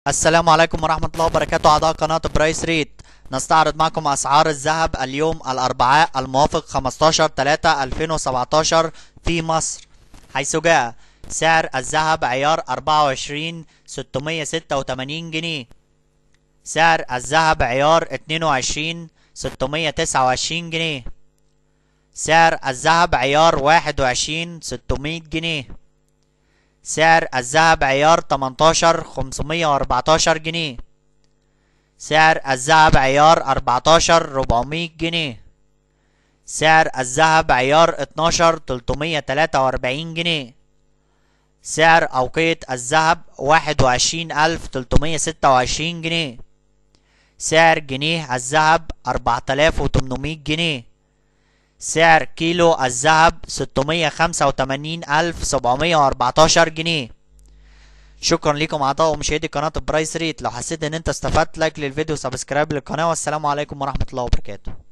السلام عليكم ورحمة الله وبركاته أعضاء قناة برايس ريت. نستعرض معكم أسعار الذهب اليوم الأربعاء الموافق 15/3/2017 في مصر، حيث جاء سعر الذهب عيار 24 686 جنيه، سعر الذهب عيار 22 629 جنيه، سعر الذهب عيار 21 600 جنيه، سعر الذهب عيار 18 514 جنيه، سعر الذهب عيار 14 400 جنيه، سعر الذهب عيار 12 343 جنيه، سعر أوقية الذهب 21326 جنيه، سعر جنيه الذهب 4800 جنيه، سعر كيلو الذهب 685714 جنيه. شكرا لكم اعضاء ومشاهدي قناة برايس ريت. لو حسيت ان انت استفدت لايك للفيديو وسبسكرايب للقناة، والسلام عليكم ورحمة الله وبركاته.